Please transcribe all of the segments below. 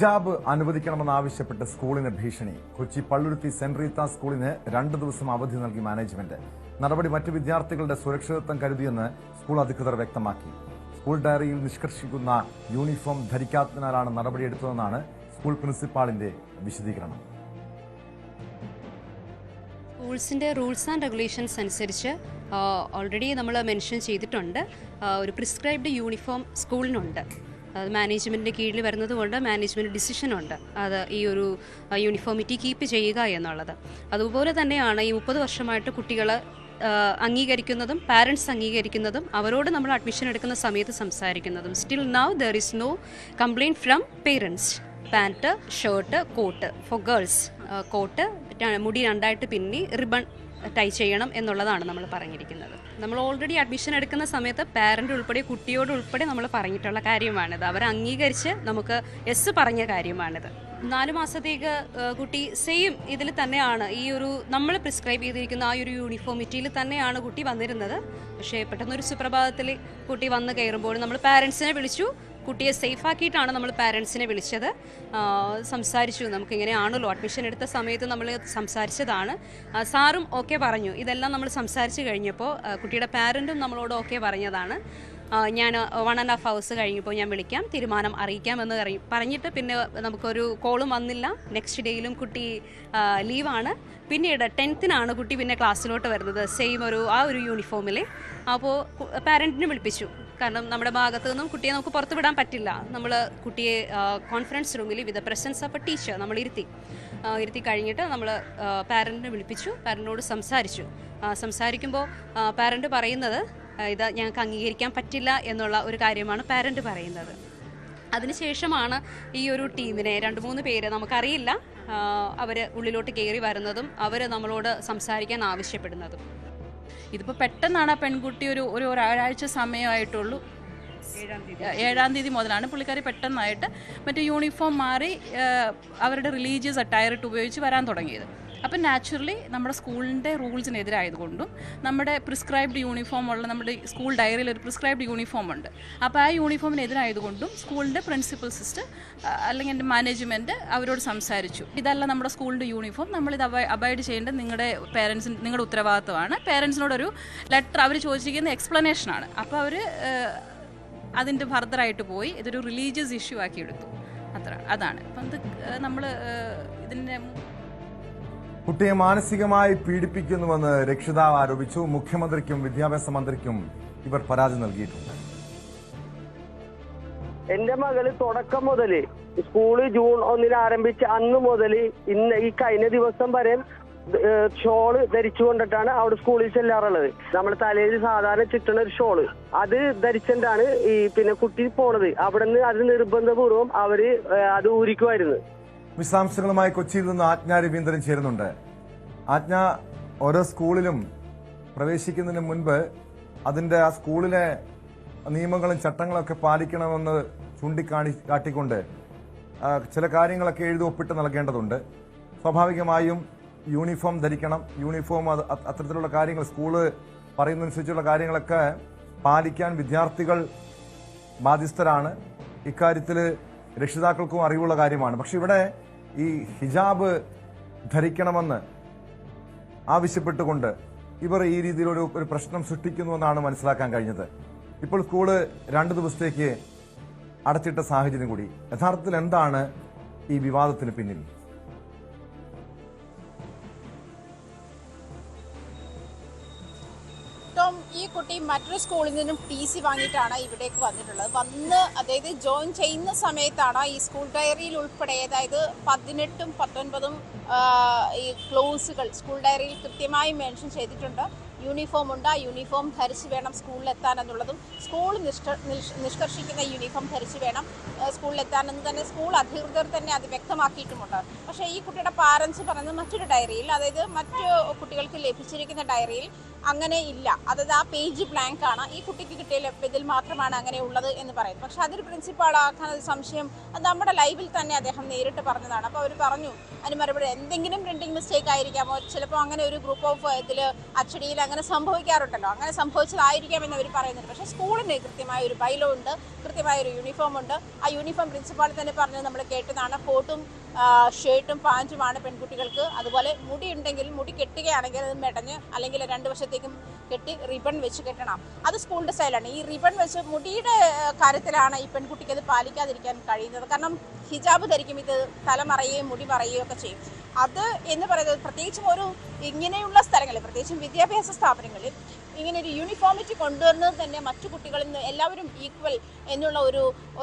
ഹിജാബ് അനുവദിക്കണമെന്നാവശ്യപ്പെട്ട് സ്കൂളിന് ഭീഷണി. കൊച്ചി പള്ളുരുത്തി സെന്റ് റീത്ത സ്കൂളിന് 2 ദിവസം അവധി നൽകി മാനേജ്മെന്റ്. നടപടി മറ്റ് വിദ്യാർത്ഥികളുടെ സുരക്ഷിതത്വം കരുതിയെന്ന് സ്കൂൾ അധികൃതർ വ്യക്തമാക്കി. സ്കൂൾ ഡയറിയിൽ നിഷ്കർഷിക്കുന്ന യൂണിഫോം ധരിക്കാത്തതിനാലാണ് നടപടിയെടുത്തതെന്നാണ് സ്കൂൾ പ്രിൻസിപ്പാളിന്റെ വിശദീകരണം. സ്കൂൾസിൻ്റെ റൂൾസ് ആൻഡ് റെഗുലേഷൻസ് അനുസരിച്ച് ഓൾറെഡി നമ്മൾ മെൻഷൻ ചെയ്തിട്ടുണ്ട്. ഒരു പ്രിസ്ക്രൈബ്ഡ് യൂണിഫോം സ്കൂളിനുണ്ട്. അത് മാനേജ്മെൻറ്റിൻ്റെ കീഴിൽ വരുന്നത് കൊണ്ട് മാനേജ്മെൻറ്റ് ഡിസിഷനുണ്ട് അത് ഈ ഒരു യൂണിഫോമിറ്റി കീപ്പ് ചെയ്യുക എന്നുള്ളത്. അതുപോലെ തന്നെയാണ് ഈ 30 വർഷമായിട്ട് കുട്ടികൾ അംഗീകരിക്കുന്നതും പാരൻസ് അംഗീകരിക്കുന്നതും അവരോട് നമ്മൾ അഡ്മിഷൻ എടുക്കുന്ന സമയത്ത് സംസാരിക്കുന്നതും. Still now there is no complaint from parents. Pant, shirt, coat for girls. Coat മുടി 2ആയിട്ട് പിന്നി റിബൺ ടൈ ചെയ്യണം എന്നുള്ളതാണ് നമ്മൾ പറഞ്ഞിരിക്കുന്നത്. നമ്മൾ ഓൾറെഡി അഡ്മിഷൻ എടുക്കുന്ന സമയത്ത് പാരൻ്റ് ഉൾപ്പെടെ കുട്ടിയോട് ഉൾപ്പെടെ നമ്മൾ പറഞ്ഞിട്ടുള്ള കാര്യമാണിത്. അവർ അംഗീകരിച്ച് നമുക്ക് യെസ് പറഞ്ഞ കാര്യമാണിത്. 4 മാസത്തേക്ക് കുട്ടി സെയിം ഇതിൽ തന്നെയാണ്, ഈ ഒരു നമ്മൾ പ്രിസ്ക്രൈബ് ചെയ്തിരിക്കുന്ന ആ ഒരു യൂണിഫോമിറ്റിയിൽ തന്നെയാണ് കുട്ടി വന്നിരുന്നത്. പക്ഷേ പെട്ടെന്നൊരു സുപ്രഭാതത്തിൽ കുട്ടി വന്ന് കയറുമ്പോൾ നമ്മൾ പാരൻസിനെ വിളിച്ചു. കുട്ടിയെ സേഫാക്കിയിട്ടാണ് നമ്മൾ പാരൻസിനെ വിളിച്ചത്. സംസാരിച്ചു. നമുക്കിങ്ങനെയാണല്ലോ അഡ്മിഷൻ എടുത്ത സമയത്ത് നമ്മൾ സംസാരിച്ചതാണ്. സാറും ഓക്കെ പറഞ്ഞു. ഇതെല്ലാം നമ്മൾ സംസാരിച്ച് കഴിഞ്ഞപ്പോൾ കുട്ടിയുടെ പാരൻറ്റും നമ്മളോട് ഓക്കെ പറഞ്ഞതാണ്. ഞാൻ 1.5 hours കഴിഞ്ഞപ്പോൾ ഞാൻ വിളിക്കാം, തീരുമാനം അറിയിക്കാമെന്ന് പറഞ്ഞിട്ട് പിന്നെ നമുക്കൊരു കോളും വന്നില്ല. നെക്സ്റ്റ് ഡേയിലും കുട്ടി ലീവാണ്. പിന്നീട് 10th കുട്ടി പിന്നെ ക്ലാസ്സിലോട്ട് വരുന്നത് സെയിം ആ ഒരു യൂണിഫോമിൽ. അപ്പോൾ പാരൻറ്റിനെ വിളിപ്പിച്ചു. കാരണം നമ്മുടെ ഭാഗത്തു നിന്നും കുട്ടിയെ നമുക്ക് പുറത്ത് വിടാൻ പറ്റില്ല. നമ്മൾ കുട്ടിയെ കോൺഫറൻസ് റൂമിൽ വിത്ത് പ്രസൻസ് ഓഫ് എ ടീച്ചർ നമ്മൾ ഇരുത്തി കഴിഞ്ഞിട്ട് നമ്മൾ പാരൻറ്റിനെ വിളിപ്പിച്ചു. പാരൻറ്റിനോട് സംസാരിക്കുമ്പോൾ പാരൻറ്റ് പറയുന്നത് ഇത് ഞങ്ങൾക്ക് അംഗീകരിക്കാൻ പറ്റില്ല എന്നുള്ള ഒരു കാര്യമാണ് പാരൻറ്റ് പറയുന്നത്. അതിനുശേഷമാണ് ഈ ഒരു ടീമിനെ 2-3 പേര് നമുക്കറിയില്ല അവർ ഉള്ളിലോട്ട് കയറി വരുന്നതും അവർ നമ്മളോട് സംസാരിക്കാൻ ആവശ്യപ്പെടുന്നതും. ഇതിപ്പോൾ പെട്ടെന്നാണ് ആ പെൺകുട്ടി ഒരു ഒരാഴ്ച സമയമായിട്ടുള്ളൂ. 7-ാം തീയതി മുതലാണ് പുള്ളിക്കാരി പെട്ടെന്നായിട്ട് മറ്റേ യൂണിഫോം മാറി അവരുടെ റിലീജിയസ് അറ്റയറിട്ട് ഉപയോഗിച്ച് വരാൻ തുടങ്ങിയത്. അപ്പം നാച്ചുറലി നമ്മുടെ സ്കൂളിൻ്റെ റൂൾസിനെതിരായതുകൊണ്ടും നമ്മുടെ പ്രിസ്ക്രൈബ്ഡ് യൂണിഫോം ഉള്ള നമ്മുടെ സ്കൂൾ ഡയറിയിൽ ഒരു പ്രിസ്ക്രൈബ്ഡ് യൂണിഫോം ഉണ്ട്. അപ്പോൾ ആ യൂണിഫോമിനെതിരായതുകൊണ്ടും സ്കൂളിൻ്റെ പ്രിൻസിപ്പൽ സിസ്റ്റർ അല്ലെങ്കിൽ എൻ്റെ മാനേജ്മെൻറ്റ് അവരോട് സംസാരിച്ചു. ഇതല്ല നമ്മുടെ സ്കൂളിൻ്റെ യൂണിഫോം, നമ്മളിത് അബൈഡ് ചെയ്യേണ്ടത് നിങ്ങളുടെ ഉത്തരവാദിത്തമാണ്. പേരൻസിനോടൊരു ലെറ്റർ അവർ ചോദിച്ചിരിക്കുന്ന എക്സ്പ്ലനേഷനാണ്. അപ്പോൾ അവർ അതിൻ്റെ ഫർദറായിട്ട് പോയി ഇതൊരു റിലീജിയസ് ഇഷ്യൂ ആക്കി എടുത്തു. അതാണ് അപ്പം ഇത് നമ്മൾ ഇതിൻ്റെ കുട്ടിയെ മാനസികമായി പീഡിപ്പിക്കുന്നുവെന്ന് രക്ഷിതാവ് ആരോപിച്ചു. മുഖ്യമന്ത്രിക്കും വിദ്യാഭ്യാസ മന്ത്രിക്കും ഇവർ പരാതി നൽകിയിട്ടുണ്ട്. എന്റെ മകള് തുടക്കം മുതല് സ്കൂള് ജൂൺ 1 ആരംഭിച്ച അന്ന് മുതൽ ഇന്ന് ഈ കഴിഞ്ഞ ദിവസം വരെ ഷോള് ധരിച്ചുകൊണ്ടിട്ടാണ് അവിടെ സ്കൂളിൽ ചെല്ലാറുള്ളത്. നമ്മുടെ തലയിൽ സാധാരണ ചുറ്റുന്ന ഒരു ഷോള് അത് ധരിച്ചിട്ടാണ് ഈ പിന്നെ കുട്ടി പോണത്. അവിടെ നിന്ന് അത് നിർബന്ധപൂർവ്വം അവര് അത് ഊരിക്കുമായിരുന്നു. വിശദാംശങ്ങളുമായി കൊച്ചിയിൽ നിന്ന് ആജ്ഞ രവീന്ദ്രൻ ചേരുന്നുണ്ട്. ആജ്ഞ, ഓരോ സ്കൂളിലും പ്രവേശിക്കുന്നതിന് മുൻപ് അതിന്റെ ആ സ്കൂളിലെ നിയമങ്ങളും ചട്ടങ്ങളൊക്കെ പാലിക്കണമെന്ന് ചൂണ്ടിക്കാട്ടിക്കൊണ്ട് ചില കാര്യങ്ങളൊക്കെ എഴുതി ഒപ്പിട്ട് നൽകേണ്ടതുണ്ട്. സ്വാഭാവികമായും യൂണിഫോം ധരിക്കണം, യൂണിഫോം അത്തരത്തിലുള്ള കാര്യങ്ങൾ സ്കൂള് പറയുന്നതനുസരിച്ചുള്ള കാര്യങ്ങളൊക്കെ പാലിക്കാൻ വിദ്യാർത്ഥികൾ ബാധ്യസ്ഥരാണ്. ഇക്കാര്യത്തിൽ രക്ഷിതാക്കൾക്കും അറിവുള്ള കാര്യമാണ്. പക്ഷെ ഇവിടെ ഈ ഹിജാബ് ധരിക്കണമെന്ന് ആവശ്യപ്പെട്ടുകൊണ്ട് ഇവർ ഈ രീതിയിലൊരു പ്രശ്നം സൃഷ്ടിക്കുന്നുവെന്നാണ് മനസ്സിലാക്കാൻ കഴിഞ്ഞത്. ഇപ്പോൾ സ്കൂള് 2 ദിവസത്തേക്ക് അടച്ചിട്ട സാഹചര്യം കൂടി. യഥാർത്ഥത്തിൽ എന്താണ് ഈ വിവാദത്തിന് പിന്നിൽ? ഈ കുട്ടി മറ്റൊരു സ്കൂളിൽ നിന്നും TC വാങ്ങിയിട്ടാണ് ഇവിടേക്ക് വന്നിട്ടുള്ളത്. അതായത് ജോയിൻ ചെയ്യുന്ന സമയത്താണ് ഈ സ്കൂൾ ഡയറിയിൽ ഉൾപ്പെടെ, അതായത് 18ഉം 19ഉം ഈ ക്ലോസുകൾ സ്കൂൾ ഡയറിയിൽ കൃത്യമായി മെൻഷൻ ചെയ്തിട്ടുണ്ട്. യൂണിഫോം ഉണ്ട്, ആ യൂണിഫോം ധരിച്ച് വേണം സ്കൂളിലെത്താൻ എന്നുള്ളതും, സ്കൂൾ നിഷ്കർഷിക്കുന്ന യൂണിഫോം ധരിച്ച് വേണം സ്കൂളിലെത്താനെന്ന് തന്നെ സ്കൂൾ അധികൃതർ തന്നെ അത് വ്യക്തമാക്കിയിട്ടുമുണ്ട്. പക്ഷേ ഈ കുട്ടിയുടെ പാരൻസ് പറയുന്നത് മറ്റൊരു ഡയറിയിൽ, അതായത് മറ്റു കുട്ടികൾക്ക് ലഭിച്ചിരിക്കുന്ന ഡയറിയിൽ അങ്ങനെ ഇല്ല, അതായത് ആ പേജ് ബ്ലാങ്ക് ആണ്, ഈ കുട്ടിക്ക് കിട്ടിയ ഇതിൽ മാത്രമാണ് അങ്ങനെ ഉള്ളത് എന്ന് പറയുന്നത്. പക്ഷെ അതൊരു പ്രിൻസിപ്പാളാക്കാൻ ഒരു സംശയം അത് നമ്മുടെ ലൈവിൽ തന്നെ അദ്ദേഹം നേരിട്ട് പറഞ്ഞതാണ്. അപ്പോൾ അവർ പറഞ്ഞു അതിന് മറുപടി എന്തെങ്കിലും പ്രിന്റിംഗ് മിസ്റ്റേക്ക് ആയിരിക്കാമോ, ചിലപ്പോൾ അങ്ങനെ ഒരു ഗ്രൂപ്പ് ഓഫ് ഇതിൽ അച്ചടിയിൽ അങ്ങനെ സംഭവിക്കാറുണ്ടല്ലോ, അങ്ങനെ സംഭവിച്ചതായിരിക്കാമെന്ന് അവർ പറയുന്നുണ്ട്. പക്ഷേ സ്കൂളിന് കൃത്യമായ ഒരു ബൈലോ ഉണ്ട്, കൃത്യമായ ഒരു യൂണിഫോം ഉണ്ട്. ആ യൂണിഫോം പ്രിൻസിപ്പാൾ തന്നെ പറഞ്ഞത് നമ്മൾ കേട്ടതാണ്. കോട്ടും ഷർട്ടും പാൻറ്റുമാണ് പെൺകുട്ടികൾക്ക്. അതുപോലെ മുടി ഉണ്ടെങ്കിൽ മുടി കെട്ടുകയാണെങ്കിൽ അത് മെടഞ്ഞ് അല്ലെങ്കിൽ 2 വശത്തേക്കും കെട്ടി റിബൺ വെച്ച് കെട്ടണം. അത് സ്കൂളിൻ്റെ സ്റ്റൈലാണ്. ഈ റിബൺ വെച്ച് മുടിയുടെ കാര്യത്തിലാണ് ഈ പെൺകുട്ടിക്ക് അത് പാലിക്കാതിരിക്കാൻ കഴിയുന്നത്. കാരണം ഹിജാബ് ധരിക്കും, ഇത് തല മറയുകയും മുടി മറയുകയും ഒക്കെ ചെയ്യും. അത് എന്ന് പറയുന്നത് പ്രത്യേകിച്ചും ഒരു ഇങ്ങനെയുള്ള സ്ഥലങ്ങളിൽ, പ്രത്യേകിച്ചും വിദ്യാഭ്യാസ സ്ഥാപനങ്ങളിൽ ഇങ്ങനെ ഒരു യൂണിഫോമിറ്റി കൊണ്ടുവരുന്നത് തന്നെ മറ്റു കുട്ടികളിൽ നിന്ന് എല്ലാവരും ഈക്വൽ എന്നുള്ള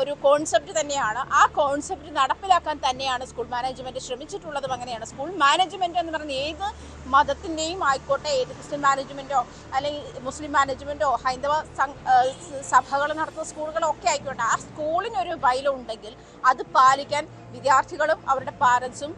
ഒരു കോൺസെപ്റ്റ് തന്നെയാണ്. ആ കോൺസെപ്റ്റ് നടപ്പിലാക്കാൻ തന്നെയാണ് സ്കൂൾ മാനേജ്മെൻറ്റ് ശ്രമിച്ചിട്ടുള്ളതും അങ്ങനെയാണ്. സ്കൂൾ മാനേജ്മെൻറ്റ് എന്ന് പറയുന്നത് ഏത് മതത്തിൻ്റെയും ആയിക്കോട്ടെ, ഏത് ക്രിസ്ത്യൻ മാനേജ്മെൻറ്റോ അല്ലെങ്കിൽ മുസ്ലിം മാനേജ്മെൻറ്റോ ഹൈന്ദവ സഭകൾ നടത്തുന്ന സ്കൂളുകളോ ഒക്കെ ആയിക്കോട്ടെ, ആ സ്കൂളിനൊരു ബൈലോ ഉണ്ടെങ്കിൽ അത് പാലിക്കാൻ വിദ്യാർത്ഥികളും അവരുടെ പാരൻസും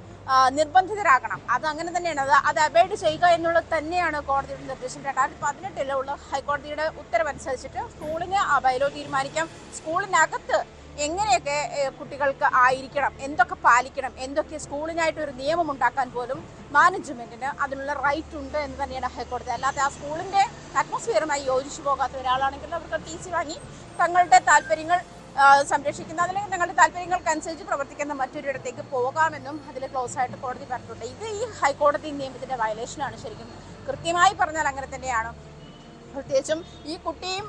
നിർബന്ധിതരാകണം. അത് അങ്ങനെ തന്നെയാണ്. അത് അവോയ്ഡ് ചെയ്യുക എന്നുള്ളത് തന്നെയാണ് കോടതിയുടെ നിർദ്ദേശം. 2018 ഹൈക്കോടതിയുടെ ഉത്തരവനുസരിച്ചിട്ട് സ്കൂളിന് ആ ബൈലോ തീരുമാനിക്കാം. സ്കൂളിനകത്ത് എങ്ങനെയൊക്കെ കുട്ടികൾക്ക് ആയിരിക്കണം, എന്തൊക്കെ പാലിക്കണം, എന്തൊക്കെ സ്കൂളിനായിട്ട് ഒരു നിയമം ഉണ്ടാക്കാൻ പോലും മാനേജ്മെൻറ്റിന് അതിനുള്ള റൈറ്റ് ഉണ്ട് എന്ന് തന്നെയാണ് ഹൈക്കോടതി. അല്ലാതെ ആ സ്കൂളിൻ്റെ അറ്റ്മോസ്ഫിയറുമായി യോജിച്ചു പോകാത്ത ഒരാളാണെങ്കിൽ അവർക്ക് TC വാങ്ങി തങ്ങളുടെ താല്പര്യങ്ങൾ സംരക്ഷിക്കുന്ന, അല്ലെങ്കിൽ തങ്ങളുടെ താല്പര്യങ്ങൾക്കനുസരിച്ച് പ്രവർത്തിക്കുന്ന മറ്റൊരിടത്തേക്ക് പോകാമെന്നും അതിൽ ക്ലോസ് ആയിട്ട് കോടതി പറഞ്ഞിട്ടുണ്ട്. ഇത് ഈ ഹൈക്കോടതി നിയമത്തിൻ്റെ വയലേഷനാണ്. ശരിക്കും കൃത്യമായി പറഞ്ഞാൽ അങ്ങനെ തന്നെയാണ്. പ്രത്യേകിച്ചും ഈ കുട്ടിയും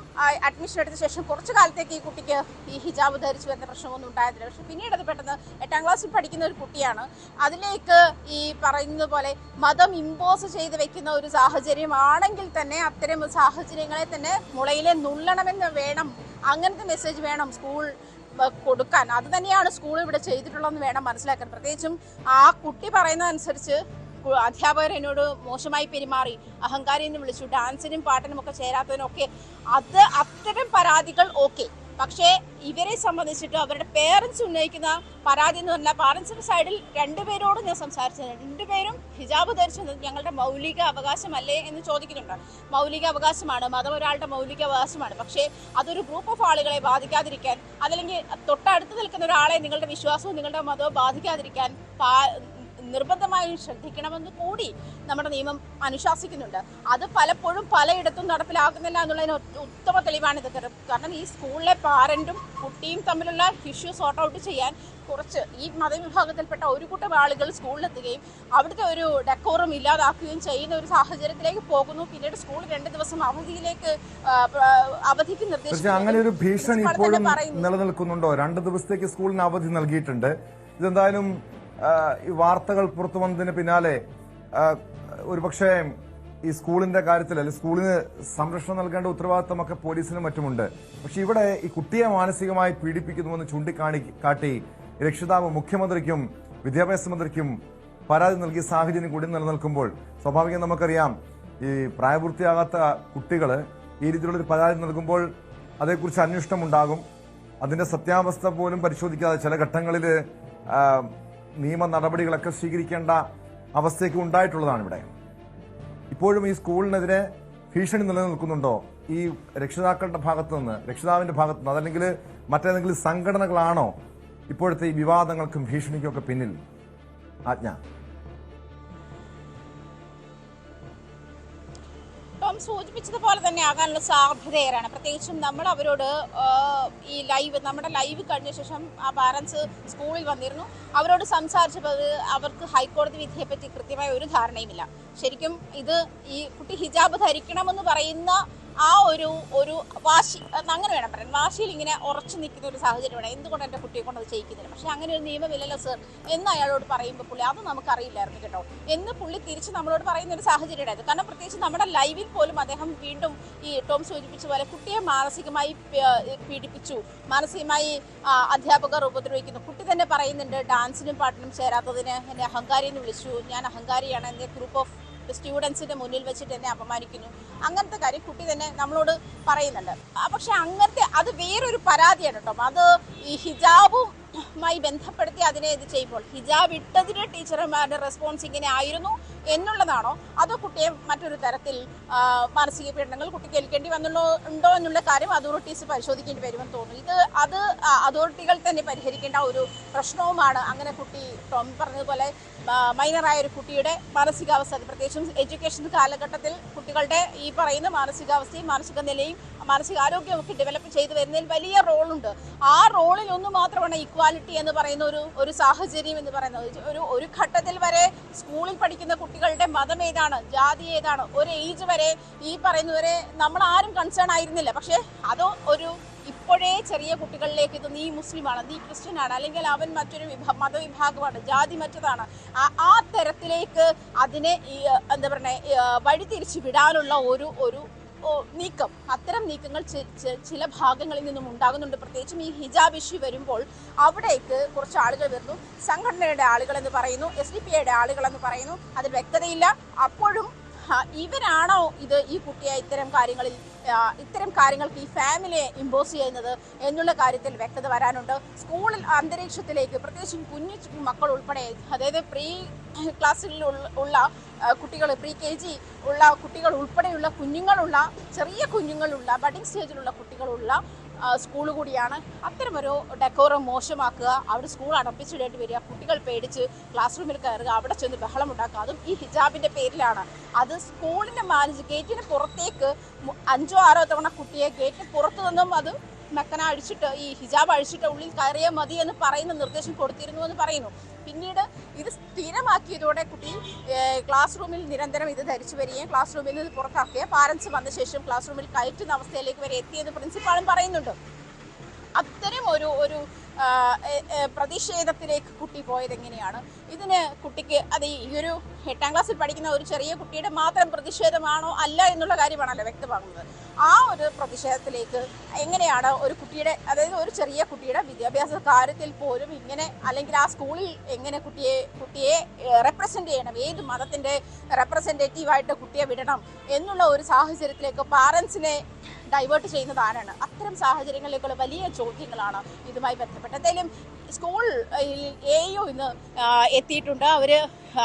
അഡ്മിഷൻ എടുത്ത ശേഷം കുറച്ചു കാലത്തേക്ക് ഈ കുട്ടിക്ക് ഈ ഹിജാബ് ധരിച്ചു വരുന്ന പ്രശ്നമൊന്നും ഉണ്ടായിരുന്നില്ല. പക്ഷെ പിന്നീട് അത് പെട്ടെന്ന് 8ാം ക്ലാസ്സിൽ പഠിക്കുന്ന ഒരു കുട്ടിയാണ്. അതിലേക്ക് ഈ പറയുന്നത് പോലെ മതം ഇമ്പോസ് ചെയ്ത് വെക്കുന്ന ഒരു സാഹചര്യമാണെങ്കിൽ തന്നെ അത്തരം സാഹചര്യങ്ങളെ തന്നെ മുളയിലെ നുള്ളണമെന്ന് വേണം, അങ്ങനത്തെ മെസ്സേജ് വേണം സ്കൂൾ കൊടുക്കാൻ. അത് തന്നെയാണ് സ്കൂൾ ഇവിടെ ചെയ്തിട്ടുള്ളതെന്ന് വേണം മനസ്സിലാക്കാൻ. പ്രത്യേകിച്ചും ആ കുട്ടി പറയുന്നതനുസരിച്ച് അധ്യാപകർ എന്നോട് മോശമായി പെരുമാറി, അഹങ്കാരി എന്ന് വിളിച്ചു, ഡാൻസിനും പാട്ടിനും ഒക്കെ ചേരാത്തതിനൊക്കെ, അത് അത്തരം പരാതികൾ ഓക്കെ. പക്ഷേ ഇവരെ സംബന്ധിച്ചിട്ട് അവരുടെ പേരൻസ് ഉന്നയിക്കുന്ന പരാതി എന്ന് പറഞ്ഞാൽ പാരൻസിന്റെ സൈഡിൽ 2 പേരോട് ഞാൻ സംസാരിച്ചത്, 2 പേരും ഹിജാബ് ധരിച്ചത് ഞങ്ങളുടെ മൗലിക അവകാശമല്ലേ എന്ന് ചോദിക്കുന്നുണ്ട്. മൗലിക അവകാശമാണ്, മതം ഒരാളുടെ മൗലിക അവകാശമാണ്. പക്ഷേ അതൊരു ഗ്രൂപ്പ് ഓഫ് ആളുകളെ ബാധിക്കാതിരിക്കാൻ, അതല്ലെങ്കിൽ തൊട്ടടുത്ത് നിൽക്കുന്ന ഒരാളെ നിങ്ങളുടെ വിശ്വാസവും നിങ്ങളുടെ മതവും ബാധിക്കാതിരിക്കാൻ നിർബന്ധമായും ശ്രദ്ധിക്കണമെന്ന് കൂടി നമ്മുടെ നിയമം അനുശാസിക്കുന്നുണ്ട്. അത് പലപ്പോഴും പലയിടത്തും നടപ്പിലാക്കുന്നില്ല എന്നുള്ളതിന് ഉത്തമ തെളിവാണ് ഇതൊക്കെ. കാരണം ഈ സ്കൂളിലെ പാരന്റും കുട്ടിയും തമ്മിലുള്ള ഇഷ്യൂ സോർട്ട് ഔട്ട് ചെയ്യാൻ കുറച്ച് ഈ മതവിഭാഗത്തിൽപ്പെട്ട ഒരു കൂട്ടം ആളുകൾ സ്കൂളിലെത്തുകയും അവിടുത്തെ ഒരു ഡെക്കോറും ഇല്ലാതാക്കുകയും ചെയ്യുന്ന ഒരു സാഹചര്യത്തിലേക്ക് പോകുന്നു. പിന്നീട് സ്കൂൾ 2 ദിവസം അവധിക്ക് നിർദ്ദേശിച്ചു. അങ്ങനെ ഒരു ഭീഷണി ഇപ്പോഴും നിലനിൽക്കുന്നുണ്ടോ? 2 ദിവസത്തേക്ക് സ്കൂളിന് അവധി നൽകിയിട്ടുണ്ട്. ഇതെന്തായാലും ഈ വാർത്തകൾ പുറത്തു വന്നതിന് പിന്നാലെ ഒരുപക്ഷെ ഈ സ്കൂളിന്റെ കാര്യത്തിൽ, അല്ലെങ്കിൽ സ്കൂളിന് സംരക്ഷണം നൽകേണ്ട ഉത്തരവാദിത്തമൊക്കെ പോലീസിനും മറ്റുമുണ്ട്. പക്ഷെ ഇവിടെ ഈ കുട്ടിയെ മാനസികമായി പീഡിപ്പിക്കുന്നുവെന്ന് ചൂണ്ടിക്കാട്ടി രക്ഷിതാവ് മുഖ്യമന്ത്രിക്കും വിദ്യാഭ്യാസ മന്ത്രിക്കും പരാതി നൽകിയ സാഹചര്യം കൂടി നിലനിൽക്കുമ്പോൾ സ്വാഭാവികം നമുക്കറിയാം, ഈ പ്രായപൂർത്തിയാകാത്ത കുട്ടികൾ ഈ രീതിയിലുള്ളൊരു പരാതി നൽകുമ്പോൾ അതേക്കുറിച്ച് അന്വേഷണം ഉണ്ടാകും. അതിന്റെ സത്യാവസ്ഥ പോലും പരിശോധിക്കാതെ ചില ഘട്ടങ്ങളിൽ നിയമ നടപടികളൊക്കെ സ്വീകരിക്കേണ്ട അവസ്ഥയ്ക്ക് ഉണ്ടായിട്ടുള്ളതാണ്. ഇവിടെ ഇപ്പോഴും ഈ സ്കൂളിനെതിരെ ഭീഷണി നിലനിൽക്കുന്നുണ്ടോ ഈ രക്ഷിതാക്കളുടെ ഭാഗത്തുനിന്ന്, രക്ഷിതാവിന്റെ ഭാഗത്തുനിന്ന്, അതല്ലെങ്കിൽ മറ്റേതെങ്കിലും സംഘടനകളാണോ ഇപ്പോഴത്തെ ഈ വിവാദങ്ങൾക്കും ഭീഷണിക്കും ഒക്കെ പിന്നിൽ? ആജ്ഞ, ടോം സൂചിപ്പിച്ചതുപോലെ തന്നെ ആകാനുള്ള സാധ്യതയേറാണ്. പ്രത്യേകിച്ചും നമ്മൾ അവരോട് നമ്മുടെ ലൈവ് കഴിഞ്ഞ ശേഷം ആ പാരൻസ് സ്കൂളിൽ വന്നിരുന്നു. അവരോട് സംസാരിച്ചപ്പോൾ അവർക്ക് ഹൈക്കോടതി വിധിയെപ്പറ്റി കൃത്യമായ ഒരു ധാരണയുമില്ല. ശരിക്കും ഇത് ഈ കുട്ടി ഹിജാബ് ധരിക്കണമെന്ന് പറയുന്ന ആ ഒരു വാശി, അങ്ങനെ വേണം പറയാൻ, വാശിയിൽ ഇങ്ങനെ ഉറച്ചു നിൽക്കുന്ന ഒരു സാഹചര്യമാണ്. എന്തുകൊണ്ട് എൻ്റെ കുട്ടിയെ കൊണ്ട് അത് ചെയ്യിക്കുന്നില്ല, പക്ഷേ അങ്ങനെ ഒരു നിയമമില്ലല്ലോ സർ എന്ന് അയാളോട് പറയുമ്പോൾ പുള്ളി അത് നമുക്കറിയില്ലായിരുന്നു കേട്ടോ എന്ന് പുള്ളി തിരിച്ച് നമ്മളോട് പറയുന്ന ഒരു സാഹചര്യം ഉണ്ടായത്. കാരണം പ്രത്യേകിച്ച് നമ്മുടെ ലൈവിൽ പോലും അദ്ദേഹം വീണ്ടും ഈ ടോം സൂചിപ്പിച്ച പോലെ കുട്ടിയെ മാനസികമായി പീഡിപ്പിച്ചു, മാനസികമായി അധ്യാപകർ ഉപദ്രവിക്കുന്നു. കുട്ടി തന്നെ പറയുന്നുണ്ട് ഡാൻസിനും പാട്ടിനും ചേരാത്തതിന് എന്നെ അഹങ്കാരി എന്ന് വിളിച്ചു, ഞാൻ അഹങ്കാരിയാണ്, എൻ്റെ ഗ്രൂപ്പ് ഓഫ് സ്റ്റുഡൻസിന്റെ മുന്നിൽ വെച്ചിട്ട് എന്നെ അപമാനിക്കുന്നു, അങ്ങനത്തെ കാര്യം കുട്ടി തന്നെ നമ്മളോട് പറയുന്നുണ്ട്. പക്ഷെ അങ്ങനത്തെ അത് വേറൊരു പരാതിയാണ് കേട്ടോ. അത് ഈ ഹിജാബും മായി ബന്ധപ്പെടുത്തി അതിനെ ഇത് ചെയ്യുമ്പോൾ ഹിജാബ് ഇട്ടതിന് ടീച്ചർമാരുടെ റെസ്പോൺസ് ഇങ്ങനെ ആയിരുന്നു എന്നുള്ളതാണോ, അതോ കുട്ടിയെ മറ്റൊരു തരത്തിൽ മാനസിക പീഡനങ്ങൾ കുട്ടിക്ക് ഏൽക്കേണ്ടി ഉണ്ടോ എന്നുള്ള കാര്യം അതോറിറ്റീസ് പരിശോധിക്കേണ്ടി വരുമെന്ന് തോന്നുന്നു. അത് അതോറിറ്റികൾ തന്നെ പരിഹരിക്കേണ്ട ഒരു പ്രശ്നവുമാണ്. അങ്ങനെ കുട്ടി ടോം പറഞ്ഞതുപോലെ മൈനറായ ഒരു കുട്ടിയുടെ മാനസികാവസ്ഥ, പ്രത്യേകിച്ചും എഡ്യൂക്കേഷൻ കാലഘട്ടത്തിൽ കുട്ടികളുടെ ഈ പറയുന്ന മാനസികാവസ്ഥയും മാനസിക നിലയും മാനസികാരോഗ്യവും ഒക്കെ ഡെവലപ്പ് ചെയ്തു വരുന്നതിൽ വലിയ റോളുണ്ട്. ആ റോളിൽ ഒന്ന് മാത്രമാണ് ഇക്വാലിറ്റി എന്ന് പറയുന്ന ഒരു സാഹചര്യം എന്ന് പറയുന്നത്. ഒരു ഘട്ടത്തിൽ വരെ സ്കൂളിൽ പഠിക്കുന്ന കുട്ടികളുടെ മതം ഏതാണ്, ജാതി ഏതാണ്, ഒരു ഏജ് വരെ ഈ പറയുന്നവരെ നമ്മൾ ആരും കൺസേൺ ആയിരുന്നില്ല. പക്ഷേ അതോ ഇപ്പോഴേ ചെറിയ കുട്ടികളിലേക്ക് ഇത് നീ മുസ്ലിമാണ്, നീ ക്രിസ്ത്യനാണ്, അല്ലെങ്കിൽ അവൻ മറ്റൊരു മതവിഭാഗമാണ്, ജാതി മറ്റതാണ്, ആ തരത്തിലേക്ക് അതിനെ എന്താ പറയുക വഴിതിരിച്ചു വിടാനുള്ള ഒരു നീക്കം, അത്തരം നീക്കങ്ങൾ ചില ഭാഗങ്ങളിൽ നിന്നും ഉണ്ടാകുന്നുണ്ട്. പ്രത്യേകിച്ചും ഈ ഹിജാബ് ഇഷ്യൂ വരുമ്പോൾ അവിടേക്ക് കുറച്ച് ആളുകൾ വരുന്നു. സംഘടനയുടെ ആളുകൾ എന്ന് പറയുന്നു, SDPIയുടെ ആളുകൾ എന്ന് പറയുന്നു, അതിൽ വ്യക്തതയില്ല. അപ്പോഴും ഇവരാണോ ഈ കുട്ടിയെ ഇത്തരം കാര്യങ്ങൾക്ക് ഈ ഫാമിലിയെ ഇമ്പോസ് ചെയ്യുന്നത് എന്നുള്ള കാര്യത്തിൽ വ്യക്തത വരാനുണ്ട്. സ്കൂളിൽ അന്തരീക്ഷത്തിലേക്ക് പ്രത്യേകിച്ചും കുഞ്ഞു മക്കൾ ഉൾപ്പെടെ, അതായത് പ്രീ ക്ലാസ്സിൽ ഉള്ള കുട്ടികൾ, പ്രീ KG ഉള്ള കുട്ടികൾ ഉൾപ്പെടെയുള്ള ചെറിയ കുഞ്ഞുങ്ങളുള്ള ബഡിങ് സ്റ്റേജിലുള്ള കുട്ടികളുള്ള സ്കൂൾ കൂടിയാണ്. അത്തരമൊരു ഡെക്കോറം മോശമാക്കുക, അവിടെ സ്കൂൾ അടപ്പിച്ചിടേണ്ടി വരിക, കുട്ടികൾ പേടിച്ച് ക്ലാസ് റൂമിൽ കയറുക, അവിടെ ചെന്ന് ബഹളം ഉണ്ടാക്കുക, അതും ഈ ഹിജാബിൻ്റെ പേരിലാണ്. അത് സ്കൂളിൻ്റെ ഗേറ്റിന് പുറത്തേക്ക് 5-6 തവണ കുട്ടിയെ ഗേറ്റിന് പുറത്തു നിന്നും അത് മെക്കന അഴിച്ചിട്ട് ഈ ഹിജാബ് അഴിച്ചിട്ട് ഉള്ളിൽ കയറിയാൽ മതി എന്ന് പറയുന്ന നിർദ്ദേശം കൊടുത്തിരുന്നു എന്ന് പറയുന്നു. പിന്നീട് ഇത് സ്ഥിരമാക്കിയതോടെ കുട്ടി ക്ലാസ് റൂമിൽ നിരന്തരം ഇത് ധരിച്ചു വരികയും ക്ലാസ് റൂമിൽ നിന്ന് പുറത്താക്കിയ പാരൻസ് വന്ന ശേഷം ക്ലാസ് റൂമിൽ കയറ്റുന്ന അവസ്ഥയിലേക്ക് വരെ എത്തിയെന്ന് പ്രിൻസിപ്പാളും പറയുന്നുണ്ട്. അത്തരം ഒരു പ്രതിഷേധത്തിലേക്ക് കുട്ടി പോയത് എങ്ങനെയാണ്? ഇതിന് കുട്ടിക്ക് അത് ഈ ഒരു 8ാം ക്ലാസ്സിൽ പഠിക്കുന്ന ഒരു ചെറിയ കുട്ടിയുടെ മാത്രം പ്രതിഷേധമാണോ അല്ല എന്നുള്ള കാര്യമാണല്ലോ വ്യക്തമാകുന്നത്. ആ ഒരു പ്രതിഷേധത്തിലേക്ക് എങ്ങനെയാണ് ഒരു കുട്ടിയുടെ, അതായത് ഒരു ചെറിയ കുട്ടിയുടെ വിദ്യാഭ്യാസ കാര്യത്തിൽ പോലും ഇങ്ങനെ, അല്ലെങ്കിൽ ആ സ്കൂളിൽ എങ്ങനെ കുട്ടിയെ റെപ്രസെൻ്റ് ചെയ്യണം, ഏത് മതത്തിൻ്റെ റെപ്രസെൻറ്റേറ്റീവായിട്ട് കുട്ടിയെ വിടണം എന്നുള്ള ഒരു സാഹചര്യത്തിലേക്ക് പാരൻസിനെ ഡൈവേർട്ട് ചെയ്യുന്നത് ആരാണ്? അത്തരം സാഹചര്യങ്ങളിലേക്കുള്ള വലിയ ചോദ്യങ്ങളാണ് ഇതുമായി ബന്ധപ്പെട്ട്. എന്തായാലും സ്കൂൾ AEO ഇന്ന് എത്തിയിട്ടുണ്ട്.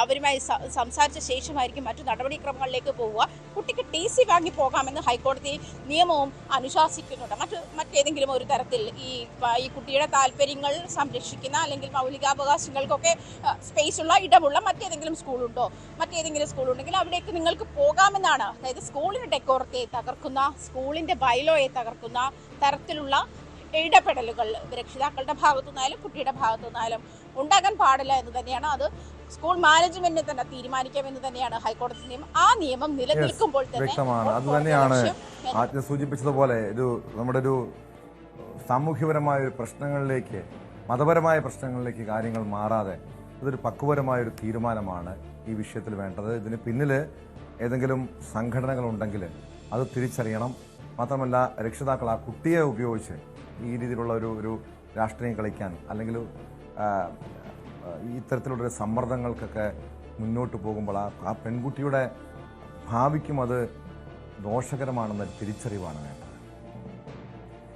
അവരുമായി സംസാരിച്ച ശേഷമായിരിക്കും മറ്റു നടപടിക്രമങ്ങളിലേക്ക് പോവുക. കുട്ടിക്ക് TC വാങ്ങി പോകാമെന്ന് ഹൈക്കോടതി നിയമവും അനുശാസിക്കുന്നുണ്ട്. മറ്റേതെങ്കിലും ഒരു തരത്തിൽ ഈ കുട്ടിയുടെ താല്പര്യങ്ങൾ സംരക്ഷിക്കുന്ന അല്ലെങ്കിൽ മൗലികാവകാശങ്ങൾക്കൊക്കെ സ്പേസ് ഉള്ള ഇടമുള്ള മറ്റേതെങ്കിലും സ്കൂളുണ്ടെങ്കിൽ അവിടേക്ക് നിങ്ങൾക്ക് പോകാമെന്നാണ്. അതായത് സ്കൂളിൻ്റെ ഡെക്കോറത്തെ തകർക്കുന്ന, സ്കൂളിൻ്റെ ബൈലോയെ തകർക്കുന്ന തരത്തിലുള്ള ഇടപെടലുകൾ രക്ഷിതാക്കളുടെ ഭാഗത്തുനിന്നായാലും കുട്ടിയുടെ ഭാഗത്തുനിന്നായാലും ഉണ്ടാകാൻ പാടില്ല എന്ന് തന്നെയാണ്. അത് സ്കൂൾ മാനേജ്മെന്റിനെ തന്നെ തീരുമാനിക്കാമെന്ന് തന്നെയാണ് ഹൈക്കോടതി നിയമം. ആ നിയമം നിലനിൽക്കുമ്പോൾ തന്നെ വ്യക്തമാണ്. അത് തന്നെയാണ് ആദ്യം സൂചിപ്പിച്ചതുപോലെ നമ്മുടെ ഒരു സാമൂഹ്യപരമായ ഒരു പ്രശ്നങ്ങളിലേക്ക്, മതപരമായ പ്രശ്നങ്ങളിലേക്ക് കാര്യങ്ങൾ മാറാതെ ഇതൊരു പക്വപരമായ ഒരു തീരുമാനമാണ് ഈ വിഷയത്തിൽ വേണ്ടത്. ഇതിന് പിന്നിൽ ഏതെങ്കിലും സംഘടനകളുണ്ടെങ്കിൽ അത് തിരിച്ചറിയണം. മാത്രമല്ല രക്ഷിതാക്കൾ ആ കുട്ടിയെ ഉപയോഗിച്ച് ഈ രീതിയിലുള്ള ഒരു രാഷ്ട്രീയം കളിക്കാൻ അല്ലെങ്കിൽ ഇത്തരത്തിലുള്ള സമ്മർദ്ദങ്ങൾക്കൊക്കെ മുന്നോട്ട് പോകുമ്പോൾ ആ പെൺകുട്ടിയുടെ ഭാവിക്കും അത് ദോഷകരമാണെന്ന തിരിച്ചറിവാണ് വേണ്ടത്.